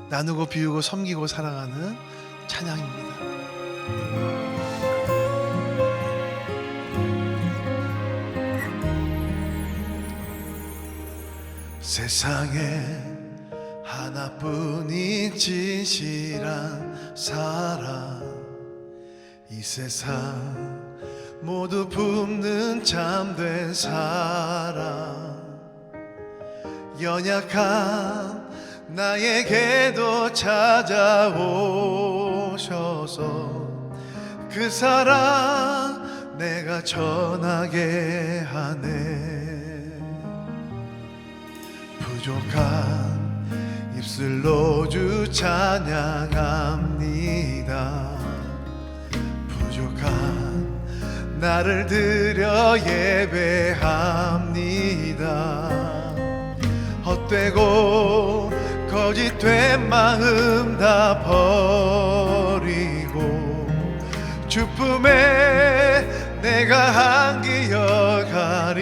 나누고 비우고 섬기고 사랑하는 찬양입니다. 세상에 하나뿐인 진실한 사랑, 이 세상 모두 붓는 참된 사랑, 연약한 나에게도 찾아오셔서 그 사랑 내가 전하게 하네. 부족한 입술로 주 찬양합니다. 부족한 나를 드려 예배합니다. 헛되고 거짓된 마음 다 버리고 주 품에 내가 안기어가리.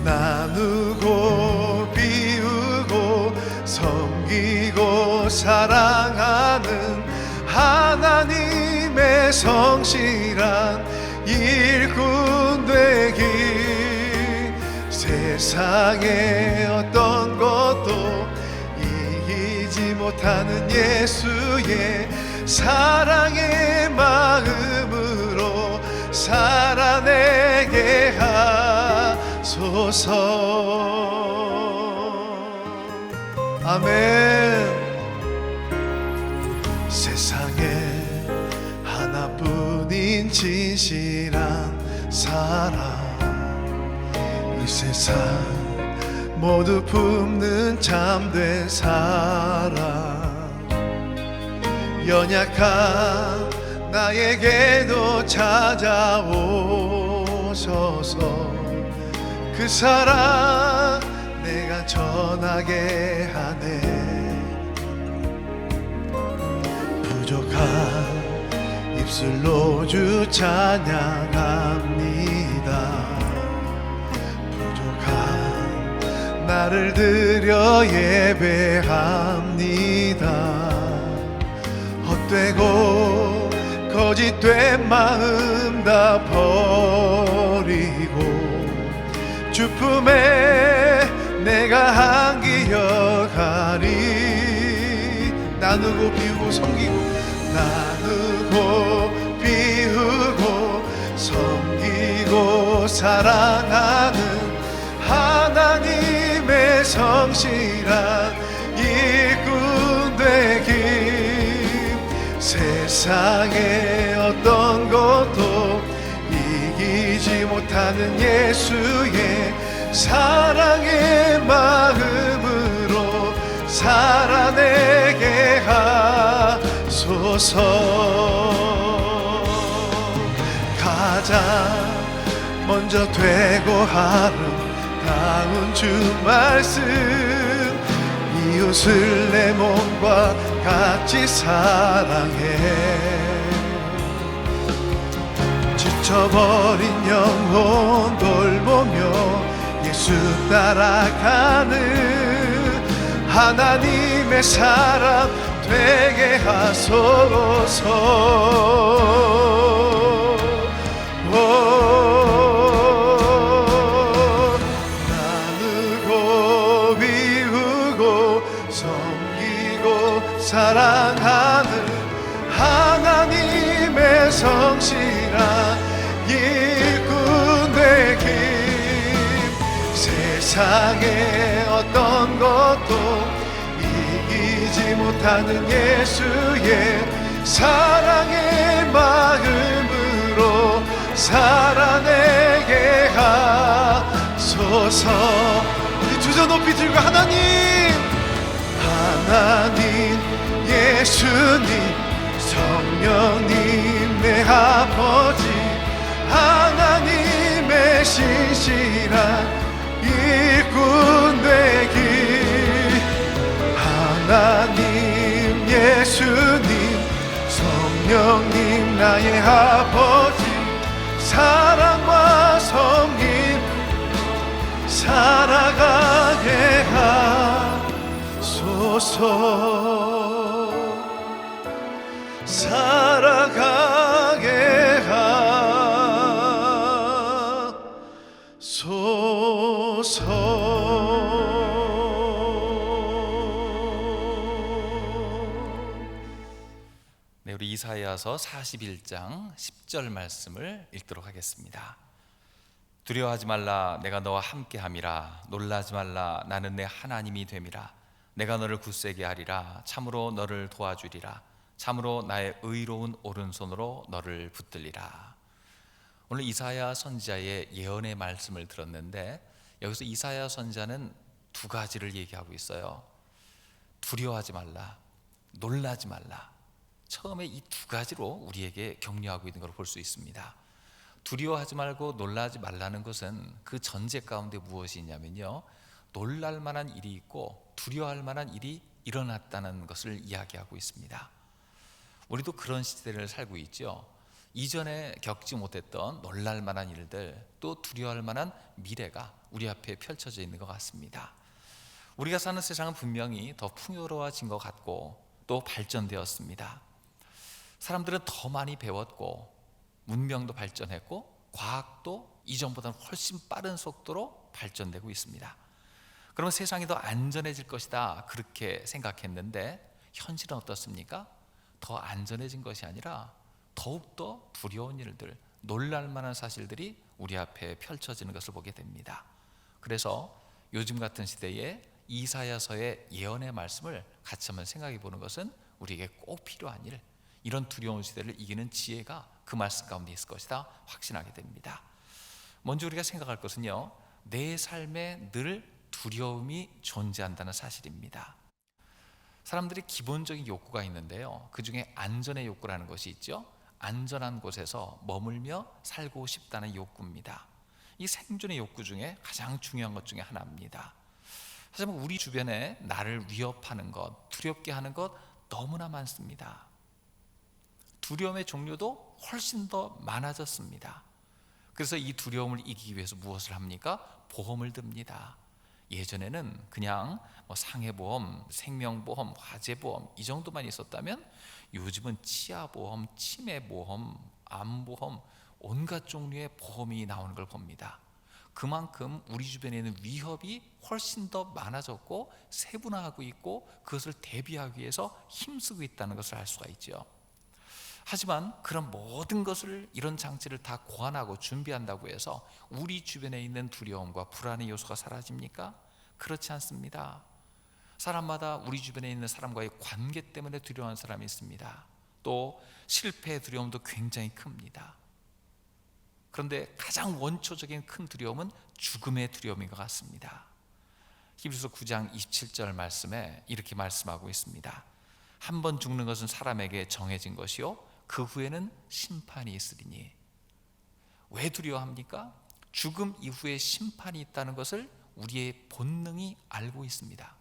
나누고 비우고 섬기고 사랑하는 하나님의 성실한 일꾼 되기. 세상의 어떤 것도 이기지 못하는 예수의 사랑의 마음으로 살아내게 하소서. 아멘. 세상에 하나뿐인 진실한 사랑, 이 세상 모두 품는 참된 사랑, 연약한 나에게도 찾아오셔서 그 사랑 내가 전하게 하네. 부족한 입술로 주 찬양합니다. 나를 드려 예배합니다. 헛되고 거짓된 마음 다 버리고 주 품에 내가 안기어가리. 나누고 비우고 섬기고 나누고 비우고 섬기고 사랑하는 하나님의 성실한 일꾼 되기. 세상의 어떤 것도 이기지 못하는 예수의 사랑의 마음으로 살아내게 하소서. 가장 먼저 되고 아름다운 주 말씀, 이웃을 내 몸과 같이 사랑해. 지쳐버린 영혼 돌보며 예수 따라가는 하나님의 사람 되게 하소서. 나누고 비우고 섬기고 사랑하는 하나님의 성실한 일꾼 되기. 세상의 어떤 것도 이기지 못하는 예수의 사랑의 마음으로 살아내게 하소서. 우리 두 손 높이 들고 하나님, 하나님, 예수님, 성령님, 내 아버지, 하나님의 신실한 일꾼 되기. 하나님, 예수님, 성령님, 나의 아버지, 사랑과 섬김 살아가게 살아가게 하소서. 네, 우리 이사야서 41장 10절 말씀을 읽도록 하겠습니다. 두려워하지 말라, 내가 너와 함께함이라. 놀라지 말라, 나는 내 하나님이 됨이라. 내가 너를 굳세게 하리라. 참으로 너를 도와주리라. 참으로 나의 의로운 오른손으로 너를 붙들리라. 오늘 이사야 선지자의 예언의 말씀을 들었는데, 여기서 이사야 선지자는 두 가지를 얘기하고 있어요. 두려워하지 말라, 놀라지 말라. 처음에 이 두 가지로 우리에게 격려하고 있는 걸 볼 수 있습니다. 두려워하지 말고 놀라지 말라는 것은 그 전제 가운데 무엇이 있냐면요, 놀랄 만한 일이 있고 두려워할 만한 일이 일어났다는 것을 이야기하고 있습니다. 우리도 그런 시대를 살고 있죠. 이전에 겪지 못했던 놀랄 만한 일들, 또 두려워할 만한 미래가 우리 앞에 펼쳐져 있는 것 같습니다. 우리가 사는 세상은 분명히 더 풍요로워진 것 같고 또 발전되었습니다. 사람들은 더 많이 배웠고 문명도 발전했고 과학도 이전보다는 훨씬 빠른 속도로 발전되고 있습니다. 그러면 세상이 더 안전해질 것이다, 그렇게 생각했는데 현실은 어떻습니까? 더 안전해진 것이 아니라 더욱더 두려운 일들, 놀랄 만한 사실들이 우리 앞에 펼쳐지는 것을 보게 됩니다. 그래서 요즘 같은 시대에 이사야서의 예언의 말씀을 같이 한번 생각해 보는 것은 우리에게 꼭 필요한 일, 이런 두려운 시대를 이기는 지혜가 그 말씀 가운데 있을 것이다 확신하게 됩니다. 먼저 우리가 생각할 것은요, 내 삶에 늘 두려움이 존재한다는 사실입니다. 사람들이 기본적인 욕구가 있는데요, 그 중에 안전의 욕구라는 것이 있죠. 안전한 곳에서 머물며 살고 싶다는 욕구입니다. 이 생존의 욕구 중에 가장 중요한 것 중에 하나입니다. 하지만 우리 주변에 나를 위협하는 것, 두렵게 하는 것 너무나 많습니다. 두려움의 종류도 훨씬 더 많아졌습니다. 그래서 이 두려움을 이기기 위해서 무엇을 합니까? 보험을 듭니다. 예전에는 그냥 상해보험, 생명보험, 화재보험 이 정도만 있었다면 요즘은 치아보험, 치매보험, 암보험, 온갖 종류의 보험이 나오는 걸 봅니다. 그만큼 우리 주변에 있는 위협이 훨씬 더 많아졌고 세분화하고 있고 그것을 대비하기 위해서 힘쓰고 있다는 것을 알 수가 있죠. 하지만 그런 모든 것을, 이런 장치를 다 고안하고 준비한다고 해서 우리 주변에 있는 두려움과 불안의 요소가 사라집니까? 그렇지 않습니다. 사람마다 우리 주변에 있는 사람과의 관계 때문에 두려워하는 사람이 있습니다. 또 실패의 두려움도 굉장히 큽니다. 그런데 가장 원초적인 큰 두려움은 죽음의 두려움인 것 같습니다. 히브리서 9장 27절 말씀에 이렇게 말씀하고 있습니다. 한 번 죽는 것은 사람에게 정해진 것이요 그 후에는 심판이 있으리니. 왜 두려워합니까? 죽음 이후에 심판이 있다는 것을 우리의 본능이 알고 있습니다.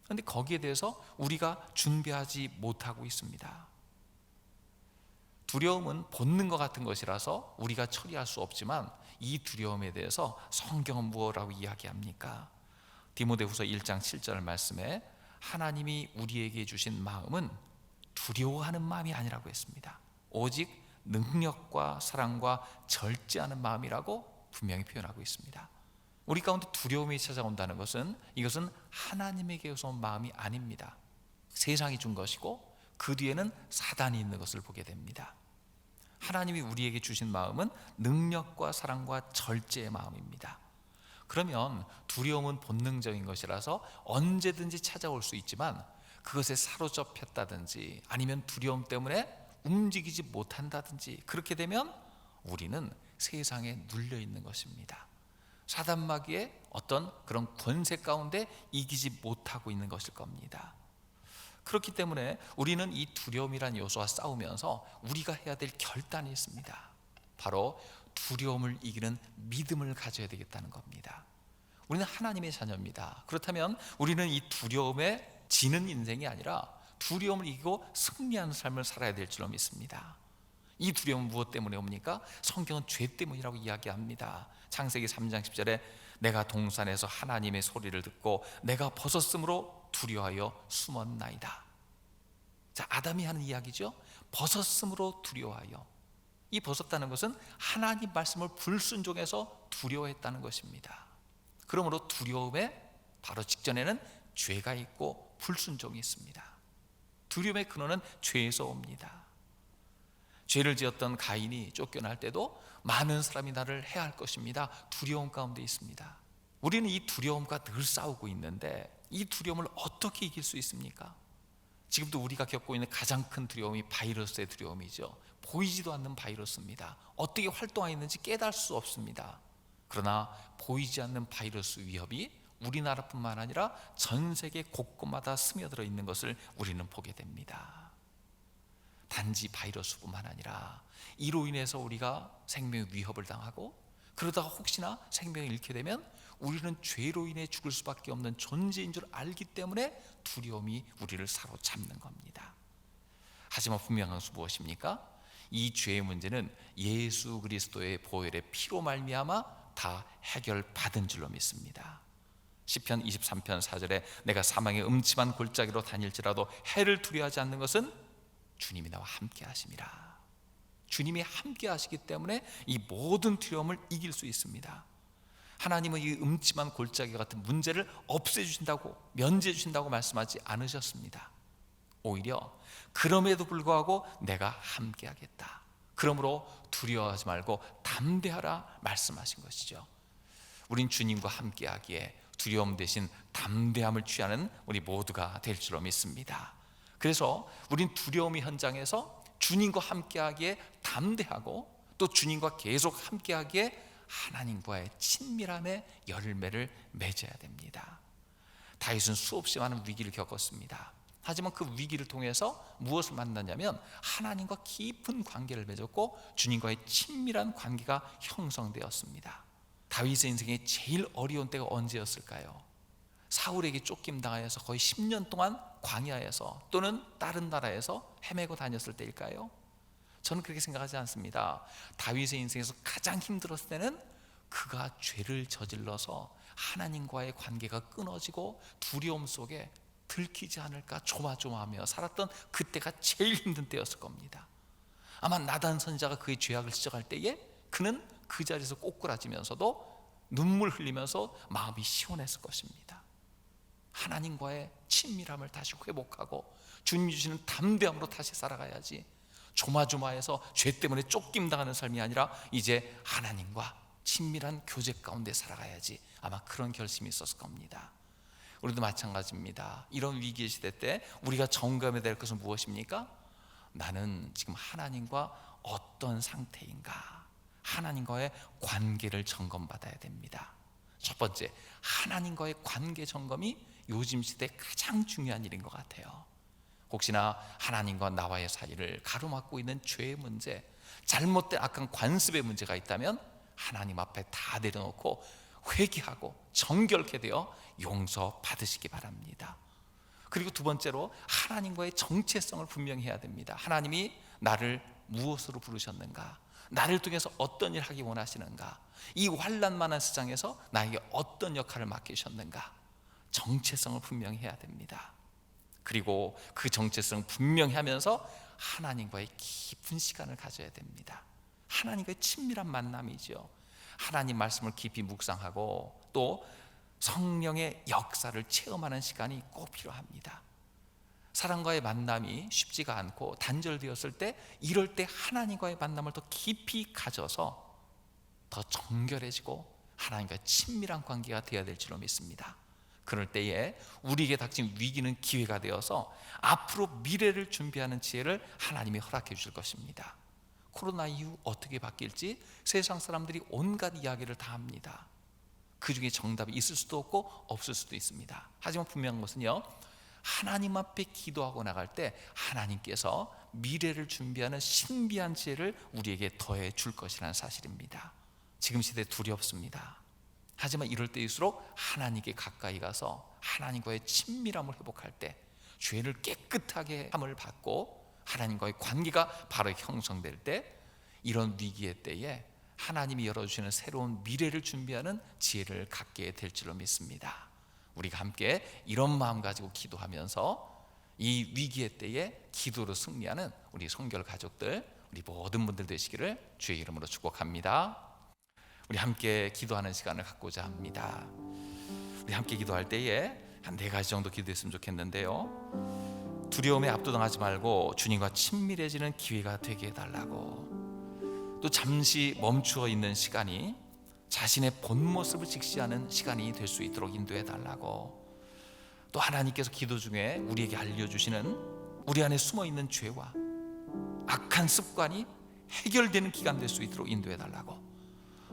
그런데 거기에 대해서 우리가 준비하지 못하고 있습니다. 두려움은 본능과 같은 것이라서 우리가 처리할 수 없지만 이 두려움에 대해서 성경은 무엇이라고 이야기합니까? 디모데후서 1장 7절 말씀에 하나님이 우리에게 주신 마음은 두려워하는 마음이 아니라고 했습니다. 오직 능력과 사랑과 절제하는 마음이라고 분명히 표현하고 있습니다. 우리 가운데 두려움이 찾아온다는 것은 이것은 하나님에게서 온 마음이 아닙니다. 세상이 준 것이고 그 뒤에는 사단이 있는 것을 보게 됩니다. 하나님이 우리에게 주신 마음은 능력과 사랑과 절제의 마음입니다. 그러면 두려움은 본능적인 것이라서 언제든지 찾아올 수 있지만 그것에 사로잡혔다든지 아니면 두려움 때문에 움직이지 못한다든지 그렇게 되면 우리는 세상에 눌려 있는 것입니다. 사단마귀의 어떤 그런 권세 가운데 이기지 못하고 있는 것일 겁니다. 그렇기 때문에 우리는 이 두려움이라는 요소와 싸우면서 우리가 해야 될 결단이 있습니다. 바로 두려움을 이기는 믿음을 가져야 되겠다는 겁니다. 우리는 하나님의 자녀입니다. 그렇다면 우리는 이 두려움에 지는 인생이 아니라 두려움을 이기고 승리하는 삶을 살아야 될 줄로 믿습니다. 이 두려움은 무엇 때문에 옵니까? 성경은 죄 때문이라고 이야기합니다. 창세기 3장 10절에 내가 동산에서 하나님의 소리를 듣고 내가 벗었으므로 두려워하여 숨었나이다. 자, 아담이 하는 이야기죠. 벗었으므로 두려워하여. 이 벗었다는 것은 하나님 말씀을 불순종해서 두려워했다는 것입니다. 그러므로 두려움의 바로 직전에는 죄가 있고 불순종이 있습니다. 두려움의 근원은 죄에서 옵니다. 죄를 지었던 가인이 쫓겨날 때도 많은 사람이 나를 해할 것입니다. 두려움 가운데 있습니다. 우리는 이 두려움과 늘 싸우고 있는데 이 두려움을 어떻게 이길 수 있습니까? 지금도 우리가 겪고 있는 가장 큰 두려움이 바이러스의 두려움이죠. 보이지도 않는 바이러스입니다. 어떻게 활동하는지 깨달을 수 없습니다. 그러나 보이지 않는 바이러스 위협이 우리나라뿐만 아니라 전 세계 곳곳마다 스며들어 있는 것을 우리는 보게 됩니다. 단지 바이러스뿐만 아니라 이로 인해서 우리가 생명의 위협을 당하고 그러다가 혹시나 생명을 잃게 되면 우리는 죄로 인해 죽을 수밖에 없는 존재인 줄 알기 때문에 두려움이 우리를 사로잡는 겁니다. 하지만 분명한 것은 무엇입니까? 이 죄의 문제는 예수 그리스도의 보혈의 피로 말미암아 다 해결받은 줄로 믿습니다. 시편 23편 4절에 내가 사망의 음침한 골짜기로 다닐지라도 해를 두려워하지 않는 것은 주님이 나와 함께 하심이라. 주님이 함께 하시기 때문에 이 모든 두려움을 이길 수 있습니다. 하나님은 이 음침한 골짜기 같은 문제를 없애주신다고, 면제해주신다고 말씀하지 않으셨습니다. 오히려 그럼에도 불구하고 내가 함께 하겠다, 그러므로 두려워하지 말고 담대하라 말씀하신 것이죠. 우린 주님과 함께 하기에 두려움 대신 담대함을 취하는 우리 모두가 될 줄로 믿습니다. 그래서 우린 두려움의 현장에서 주님과 함께 하기에 담대하고 또 주님과 계속 함께 하기에 하나님과의 친밀함의 열매를 맺어야 됩니다. 다윗은 수없이 많은 위기를 겪었습니다. 하지만 그 위기를 통해서 무엇을 만났냐면 하나님과 깊은 관계를 맺었고 주님과의 친밀한 관계가 형성되었습니다. 다윗의 인생에 제일 어려운 때가 언제였을까요? 사울에게 쫓김당하여서 거의 10년 동안 광야에서 또는 다른 나라에서 헤매고 다녔을 때일까요? 저는 그렇게 생각하지 않습니다. 다윗의 인생에서 가장 힘들었을 때는 그가 죄를 저질러서 하나님과의 관계가 끊어지고 두려움 속에 들키지 않을까 조마조마하며 살았던 그때가 제일 힘든 때였을 겁니다. 아마 나단 선지자가 그의 죄악을 지적할 때에 그는 그 자리에서 꼬꾸라지면서도 눈물 흘리면서 마음이 시원했을 것입니다. 하나님과의 친밀함을 다시 회복하고 주님이 주시는 담대함으로 다시 살아가야지, 조마조마해서 죄 때문에 쫓김당하는 삶이 아니라 이제 하나님과 친밀한 교제 가운데 살아가야지, 아마 그런 결심이 있었을 겁니다. 우리도 마찬가지입니다. 이런 위기의 시대 때 우리가 점검해야 될 것은 무엇입니까? 나는 지금 하나님과 어떤 상태인가? 하나님과의 관계를 점검받아야 됩니다. 첫 번째, 하나님과의 관계 점검이 요즘 시대에 가장 중요한 일인 것 같아요. 혹시나 하나님과 나와의 사이를 가로막고 있는 죄의 문제, 잘못된 악한 관습의 문제가 있다면 하나님 앞에 다 내려놓고 회개하고 정결케 되어 용서받으시기 바랍니다. 그리고 두 번째로 하나님과의 정체성을 분명히 해야 됩니다. 하나님이 나를 무엇으로 부르셨는가? 나를 통해서 어떤 일을 하기 원하시는가? 이 환난만한 세상에서 나에게 어떤 역할을 맡기셨는가? 정체성을 분명히 해야 됩니다. 그리고 그 정체성을 분명히 하면서 하나님과의 깊은 시간을 가져야 됩니다. 하나님과의 친밀한 만남이죠. 하나님 말씀을 깊이 묵상하고 또 성령의 역사를 체험하는 시간이 꼭 필요합니다. 사람과의 만남이 쉽지가 않고 단절되었을 때, 이럴 때 하나님과의 만남을 더 깊이 가져서 더 정결해지고 하나님과 친밀한 관계가 되어야 될 줄로 믿습니다. 그럴 때에 우리에게 닥친 위기는 기회가 되어서 앞으로 미래를 준비하는 지혜를 하나님이 허락해 주실 것입니다. 코로나 이후 어떻게 바뀔지 세상 사람들이 온갖 이야기를 다 합니다. 그 중에 정답이 있을 수도 없고 없을 수도 있습니다. 하지만 분명한 것은요, 하나님 앞에 기도하고 나갈 때 하나님께서 미래를 준비하는 신비한 지혜를 우리에게 더해 줄 것이라는 사실입니다. 지금 시대 두렵습니다. 하지만 이럴 때일수록 하나님께 가까이 가서 하나님과의 친밀함을 회복할 때, 죄를 깨끗하게 함을 받고 하나님과의 관계가 바로 형성될 때, 이런 위기의 때에 하나님이 열어주시는 새로운 미래를 준비하는 지혜를 갖게 될 줄로 믿습니다. 우리가 함께 이런 마음 가지고 기도하면서 이 위기의 때에 기도로 승리하는 우리 성결 가족들, 우리 모든 분들 되시기를 주의 이름으로 축복합니다. 우리 함께 기도하는 시간을 갖고자 합니다. 우리 함께 기도할 때에 한 4가지 정도 기도했으면 좋겠는데요, 두려움에 압도당하지 말고 주님과 친밀해지는 기회가 되게 해달라고, 또 잠시 멈추어 있는 시간이 자신의 본 모습을 직시하는 시간이 될 수 있도록 인도해달라고, 또 하나님께서 기도 중에 우리에게 알려주시는 우리 안에 숨어있는 죄와 악한 습관이 해결되는 기간 될 수 있도록 인도해달라고,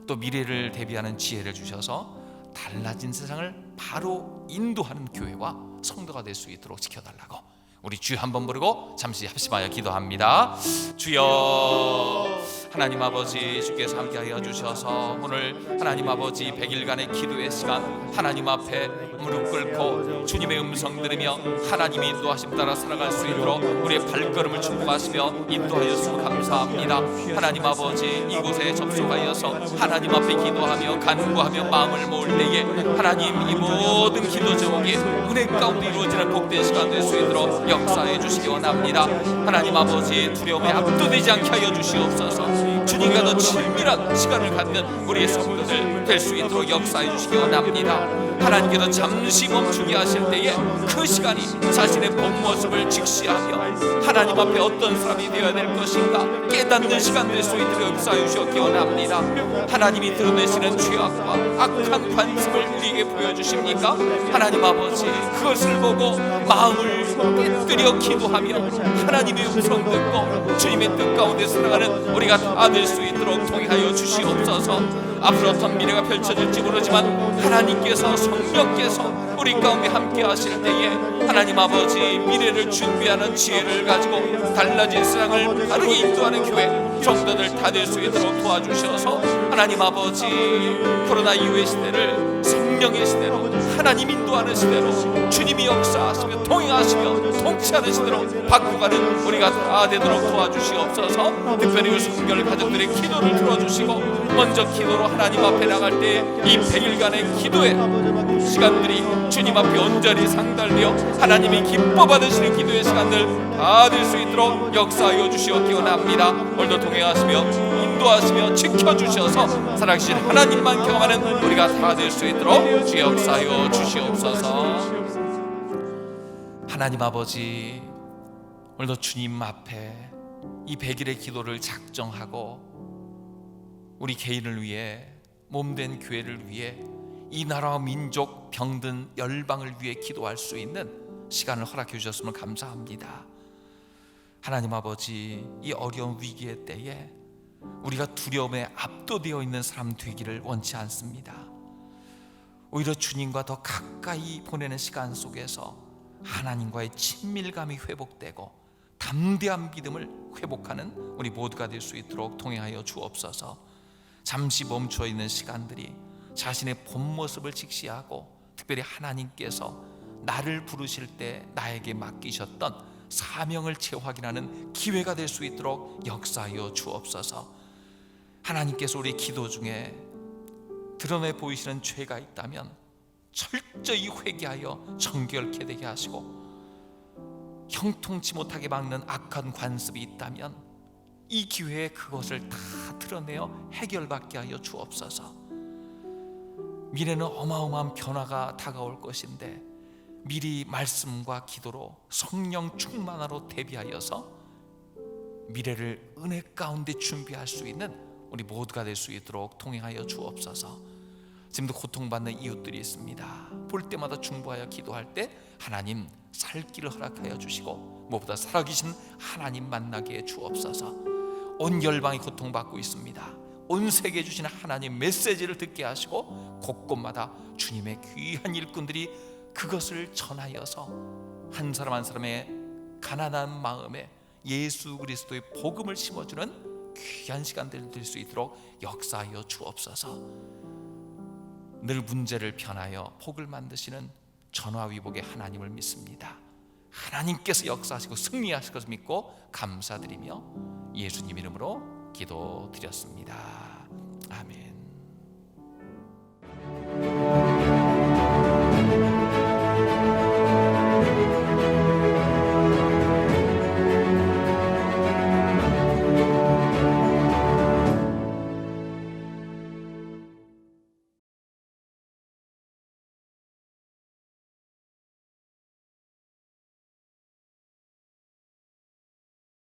또 미래를 대비하는 지혜를 주셔서 달라진 세상을 바로 인도하는 교회와 성도가 될 수 있도록 지켜달라고, 우리 주여 한번 부르고 잠시 합심하여 기도합니다. 주여, 하나님 아버지, 주께서 함께하여 주셔서 오늘 하나님 아버지 100일간의 기도의 시간 하나님 앞에 무릎 꿇고 주님의 음성 들으며 하나님이 인도하심 따라 살아갈 수 있도록 우리의 발걸음을 축복하시며 인도하여서 감사합니다. 하나님 아버지, 이곳에 접속하여서 하나님 앞에 기도하며 간구하며 마음을 모을 때에 하나님 이 모든 기도 제목이 은혜 가운데 이루어지는 복된 시간 될 수 있도록 역사해 주시기 원합니다. 하나님 아버지, 두려움에 압도되지 않게 하여 주시옵소서. 주님과 더 친밀한 시간을 갖는 우리의 성도들 될 수 있도록 역사해 주시기 원합니다. 하나님께서 잠시 멈추게 하실 때에 그 시간이 자신의 본 모습을 직시하며 하나님 앞에 어떤 사람이 되어야 될 것인가 깨닫는 시간 될 수 있도록 역사해 주시기 원합니다. 하나님이 드러내시는 죄악과 악한 관습을 우리에게 보여주십니까? 하나님 아버지, 그것을 보고 마음을 깨뜨려 기도하며 하나님의 음성 듣고 주님의 뜻 가운데 살아가는 우리가 다 될 수 있도록 통하여 주시옵소서. 앞으로 어떤 미래가 펼쳐질지 모르지만 하나님께서, 성령께서 우리 가운데 함께 하실 때에 하나님 아버지, 미래를 준비하는 지혜를 가지고 달라진 세상을 바르게 인도하는 교회 성도들 다 될 수 있도록 도와주셔서 하나님 아버지, 코로나 이후의 시대를 성령의 시대로, 하나님 인도하는 시대로 주님이 역사하시며 동행하시며 통치하는 시대로 바꿔가는 우리가 다 되도록 도와주시옵소서. 특별히 우리 성결 가족들의 기도를 들어주시고 먼저 기도로 하나님 앞에 나갈 때 이 100일간의 기도의 시간들이 주님 앞에 온전히 상달되어 하나님이 기뻐 받으시는 기도의 시간들 다 될 수 있도록 역사하여 주시옵기 원합니다. 오늘도 동행하시며 인도하시며 지켜주셔서 살아계신 하나님만 경험하는 우리가 다 될 수 있도록 주 역사하여 주시옵소서. 하나님 아버지, 오늘도 주님 앞에 이 100일의 기도를 작정하고 우리 개인을 위해, 몸된 교회를 위해, 이 나라와 민족, 병든 열방을 위해 기도할 수 있는 시간을 허락해 주셨으면 감사합니다. 하나님 아버지, 이 어려운 위기의 때에 우리가 두려움에 압도되어 있는 사람 되기를 원치 않습니다. 오히려 주님과 더 가까이 보내는 시간 속에서 하나님과의 친밀감이 회복되고 담대한 믿음을 회복하는 우리 모두가 될 수 있도록 통행하여 주옵소서. 잠시 멈춰 있는 시간들이 자신의 본 모습을 직시하고 특별히 하나님께서 나를 부르실 때 나에게 맡기셨던 사명을 재확인하는 기회가 될 수 있도록 역사하여 주옵소서. 하나님께서 우리 기도 중에 드러내 보이시는 죄가 있다면 철저히 회개하여 정결케 되게 하시고, 형통치 못하게 막는 악한 관습이 있다면 이 기회에 그것을 다 드러내어 해결받게 하여 주옵소서. 미래는 어마어마한 변화가 다가올 것인데 미리 말씀과 기도로 성령 충만하로 대비하여서 미래를 은혜 가운데 준비할 수 있는 우리 모두가 될 수 있도록 통행하여 주옵소서. 지금도 고통받는 이웃들이 있습니다. 볼 때마다 중보하여 기도할 때 하나님 살 길을 허락하여 주시고 무엇보다 살아계신 하나님 만나게 해 주옵소서. 온 열방이 고통받고 있습니다. 온 세계에 주시는 하나님 메시지를 듣게 하시고 곳곳마다 주님의 귀한 일꾼들이 그것을 전하여서 한 사람 한 사람의 가난한 마음에 예수 그리스도의 복음을 심어주는 귀한 시간들 될 수 있도록 역사하여 주옵소서. 늘 문제를 변하여 복을 만드시는 전화위복의 하나님을 믿습니다. 하나님께서 역사하시고 승리하실 것을 믿고 감사드리며 예수님 이름으로 기도드렸습니다. 아멘.